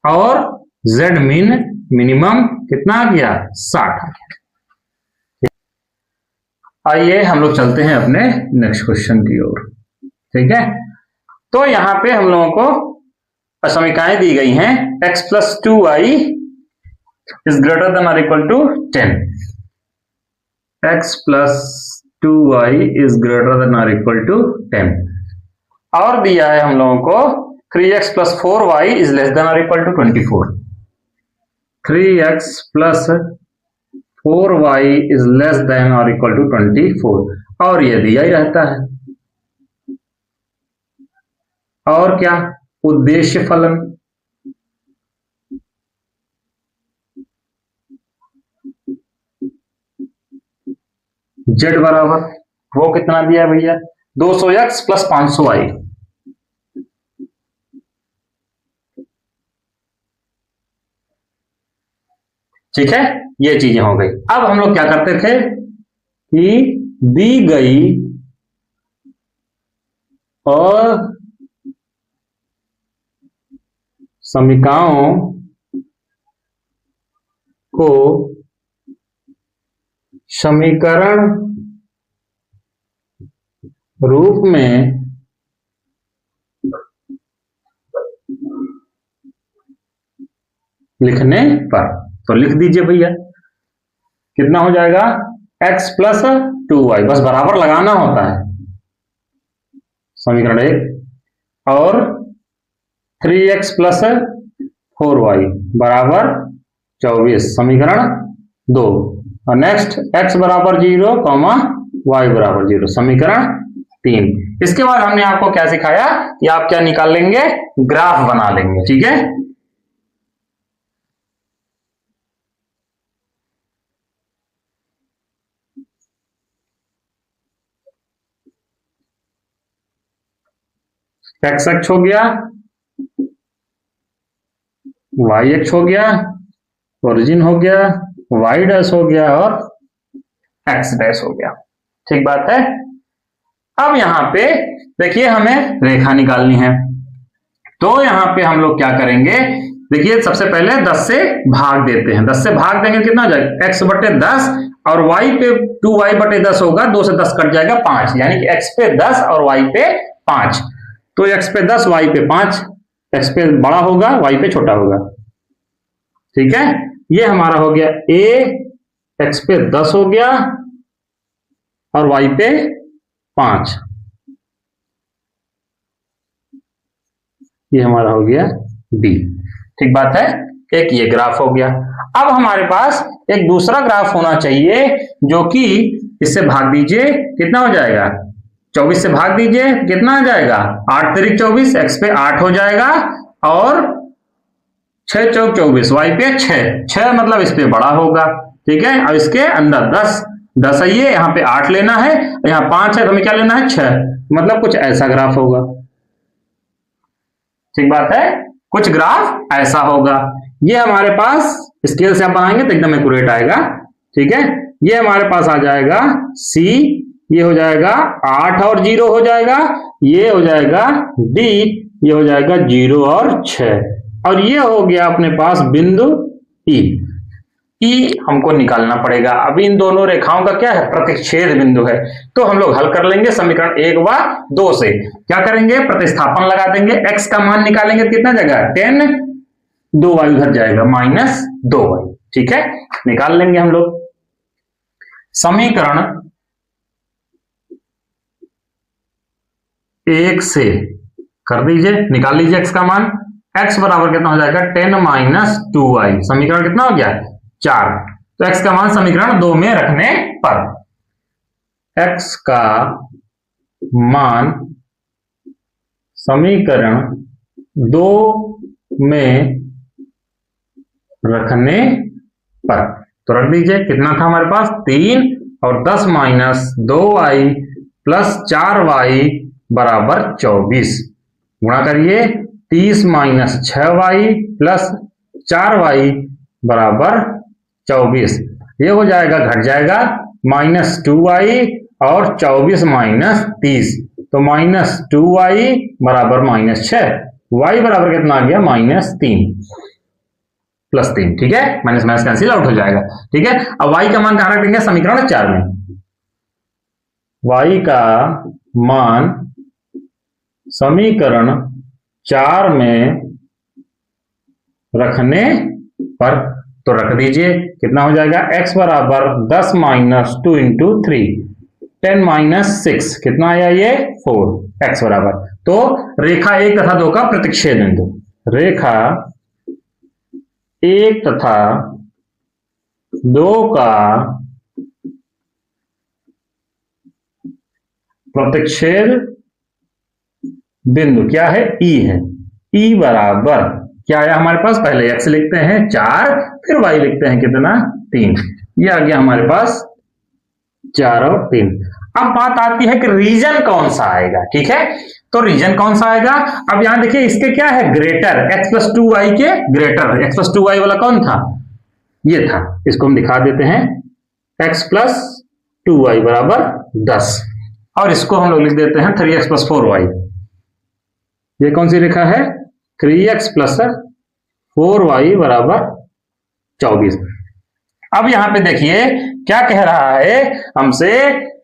और z मिन मिनिमम कितना आ गया 60 आ गया। आइए हम लोग चलते हैं अपने नेक्स्ट क्वेश्चन की ओर, ठीक है। तो यहां पे हम लोगों को समीकरणें दी गई हैं x plus 2y is greater than और equal to 10, x plus 2y is greater than और इक्वल टू 10, और दिया है हम लोगों को 3x plus 4y is less than और equal to 24, 3x plus 4y is less than और इक्वल टू 24, और ये दिया ही रहता है। और क्या उद्देश्य फलन z बराबर वो कितना दिया है भैया 200x प्लस 500y, ठीक है। ये चीजें हो गई। अब हम लोग क्या करते थे कि दी गई और समीकरणों को समीकरण रूप में लिखने पर। तो लिख दीजिए भैया, कितना हो जाएगा x प्लस 2y, बस बराबर लगाना होता है, समीकरण 1, और 3x प्लस 4y बराबर 24, समीकरण 2, और नेक्स्ट x बराबर 0, y बराबर 0, समीकरण 3। इसके बाद हमने आपको क्या सिखाया कि आप क्या निकाल लेंगे, ग्राफ बना लेंगे, ठीक है। एक्स एक्स हो गया, वाई एक्स हो गया, ओरिजिन हो गया, वाई डैश हो गया, और एक्स डैश हो गया, ठीक बात है। अब यहां पे देखिए हमें रेखा निकालनी है, तो यहां पे हम लोग क्या करेंगे, देखिए सबसे पहले 10 से भाग देते हैं। 10 से भाग देंगे कितना हो जाएगा, x बटे 10, और y पे 2y बटे 10 होगा, 2 से 10 कट जाएगा 5, यानी कि x पे 10 और y पे 5। तो x पे 10 y पे 5, x पे बड़ा होगा y पे छोटा होगा, ठीक है। ये हमारा हो गया a, x पे 10 हो गया और y पे 5, ये हमारा हो गया b, ठीक बात है। एक ये ग्राफ हो गया। अब हमारे पास एक दूसरा ग्राफ होना चाहिए जो कि इससे भाग दीजिए, कितना हो जाएगा, 24 से भाग दीजिए, कितना आ जाएगा, 8 तिरिक 24, x पे 8 हो जाएगा, और 6 चौक 24, y पे 6 मतलब इस पे बड़ा होगा, ठीक है। अब इसके अंदर 10 है, ये यहाँ पे 8 लेना है, यहाँ 5 है, तो हमें क्या लेना है, 6, मतलब कुछ ऐसा ग्राफ होगा, ठीक बात है, कुछ ग्राफ ऐसा होगा। ये हमारे पास स्केल से आप बनाएंगे तो एकदम एक्यूरेट आएगा, ठीक है। ये हमारे पास आ जाएगा C, ये हो जाएगा 8 और 0 हो जाएगा, ये हो जाएगा D, ये हो जाएगा 0 और 6, और ये हो गया अपने पास बिंदु E। E हमको निकालना पड़ेगा। अभी इन दोनों रेखाओं का क्या है, प्रतिच्छेद बिंदु है, तो हम लोग हल कर लेंगे समीकरण 1 व 2 से। क्या करेंगे, प्रतिस्थापन लगा देंगे, x का मान निकालेंगे तो कितना जाएगा 10, 2y उधर जाएगा -2y, ठीक है, निकाल लेंगे हम लोग। समीकरण 1 से कर दीजिए, निकाल लीजिए x का मान, x बराबर कितना हो जाएगा 10 - 2y, समीकरण कितना हो गया 4। तो x का मान समीकरण 2 में रखने पर, x का मान समीकरण 2 में रखने पर, तो रख दीजिए, कितना था हमारे पास 3, और 10 - 2y प्लस 4y बराबर 24, गुणा करिए, 30 - 6y प्लस 4y बराबर 24, ये हो जाएगा, घट जाएगा -2y, और 24 - 30, तो -2y बराबर -6, y बराबर कितना आ गया -3 प्लस 3, ठीक है, माइनस माइनस कैंसिल आउट हो जाएगा, ठीक है। अब y का मान कहां रख देंगे, समीकरण 4 में, y का मान समीकरण 4 में रखने पर, तो रख दीजिए, कितना हो जाएगा, x बराबर 10 - 2 × 3, 10 - 6, कितना आया ये 4, x बराबर, तो रेखा 1 तथा 2 का प्रतिच्छेद बिंदु, रेखा 1 तथा 2 का प्रतिच्छेद बिंदु क्या है, E है। E बराबर क्या आया हमारे पास, पहले x लिखते हैं 4, फिर y लिखते हैं कितना 3, ये आ गया हमारे पास 4 और 3। अब बात आती है कि रीजन कौन सा आएगा, ठीक है, तो रीजन कौन सा आएगा, अब यहां देखिए इसके क्या है, ग्रेटर, x + 2y के ग्रेटर, x + 2y वाला कौन था, ये था, इसको हम दिखा देते हैं, x + 2y बराबर 10, और इसको हम लोग लिख देते हैं 3x + 4y, ये कौन सी रेखा है, 3x + 4y बराबर 24। अब यहां पे देखिए क्या कह रहा है हमसे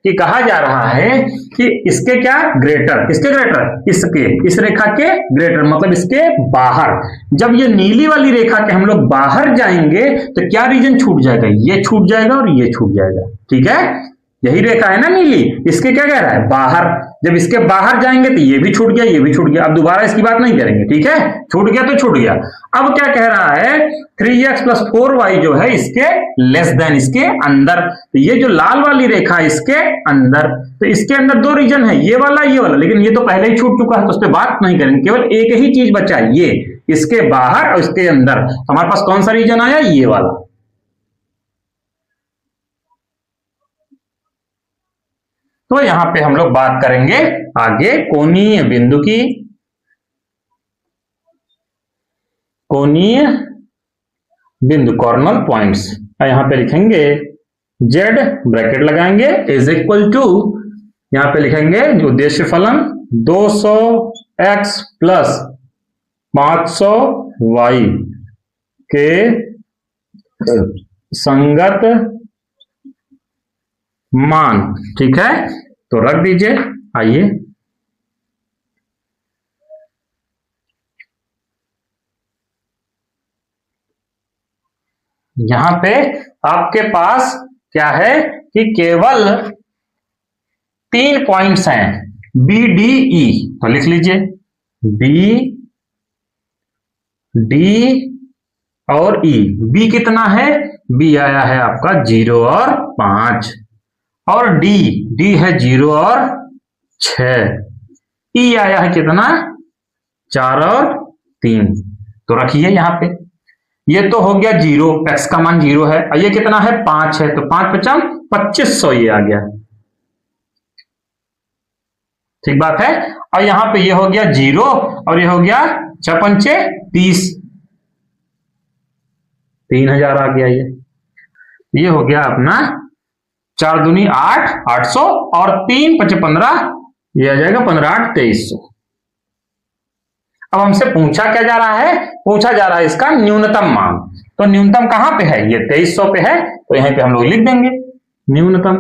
कि कहा जा रहा है कि इसके क्या ग्रेटर, किसके ग्रेटर, इसके, इस रेखा के ग्रेटर मतलब इसके बाहर। जब ये नीली वाली रेखा के हम लोग बाहर जाएंगे तो क्या रीजन छूट जाएगा, ये छूट जाएगा और ये छूट जाएगा। ठीक है, यही रेखा है ना नीली, इसके क्या कह रहा है, बाहर। जब इसके बाहर जाएंगे तो ये भी छूट गया, ये भी छूट गया। अब दोबारा इसकी बात नहीं करेंगे, ठीक है, छूट गया तो छूट गया। अब क्या कह रहा है, 3x + 4y जो है इसके लेस देन, इसके अंदर। तो ये जो लाल वाली रेखा है इसके अंदर, तो इसके अंदर दो रीजन है, ये वाला ये वाला, लेकिन ये तो पहले ही छूट चुका है तो उस पर बात नहीं करेंगे। केवल एक ही चीज बचा है, ये इसके बाहर और इसके अंदर। हमारे पास कौन सा रीजन आया, ये वाला। तो यहां पे हम लोग बात करेंगे आगे कोणीय बिंदु की। कोणीय बिंदु, कॉर्नर पॉइंट्स, यहां पे लिखेंगे z, ब्रैकेट लगाएंगे, इज इक्वल टू, यहां पे लिखेंगे उद्देश्य फलन 200x + 500y के संगत मान। ठीक है, तो रख दीजिए। आइए यहां पे आपके पास क्या है कि केवल 3 पॉइंट्स हैं, बी डी ई। तो लिख लीजिए बी डी और ई। बी कितना है, बी आया है आपका 0 और 5, और डी है 0 और 6, ई आया है कितना, 4 और 3। तो रखिए यहां पे, ये तो हो गया 0, x का मान 0 है, और ये कितना है, 5 है, तो 5 × 5 = 2500 ये आ गया। ठीक बात है। और यहां पे ये हो गया 0 और ये हो गया 6 × 5 = 30, 3000 आ गया। ये हो गया अपना 4 दूनी 8, 800, और 3 × 5 = 15, ये आ जाएगा 15 × 8 = 2300। अब हमसे पूछा क्या जा रहा है, पूछा जा रहा है इसका न्यूनतम मान। तो न्यूनतम कहां पे है, ये 2300 पे है, तो यहीं पे हम लोग लिख देंगे न्यूनतम।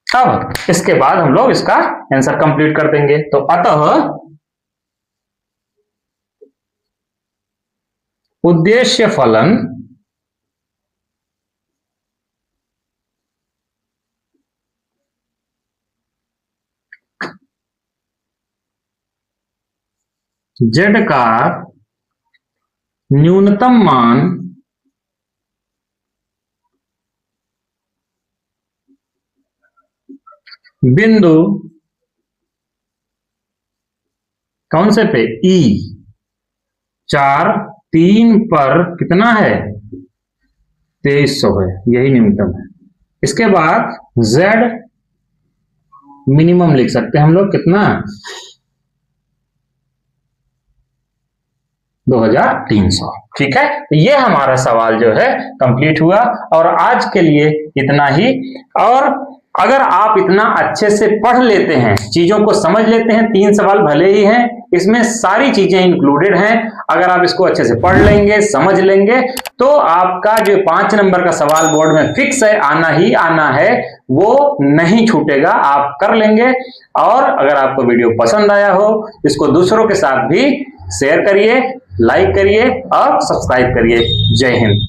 अब इसके बाद हम लोग इसका आंसर कंप्लीट कर देंगे। तो अतः उद्देश्य फलन z का न्यूनतम मान बिंदु कौन से पे, E 4, 3 पर कितना है, 2300 है, यही न्यूनतम है। इसके बाद z मिनिमम लिख सकते हैं हम लोग, कितना, 2300। ठीक है, तो ये हमारा सवाल जो है कंप्लीट हुआ, और आज के लिए इतना ही। और अगर आप इतना अच्छे से पढ़ लेते हैं, चीजों को समझ लेते हैं, 3 सवाल भले ही हैं, इसमें सारी चीजें इंक्लूडेड हैं। अगर आप इसको अच्छे से पढ़ लेंगे, समझ लेंगे, तो आपका जो 5 नंबर का सवाल बोर्ड में फिक्स है, आना ही आना है, वो नहीं छूटेगा, आप कर लेंगे। और अगर आपको वीडियो पसंद आया हो, इसको दूसरों के साथ भी शेयर करिए, लाइक करिए और सब्सक्राइब करिए। जय हिंद।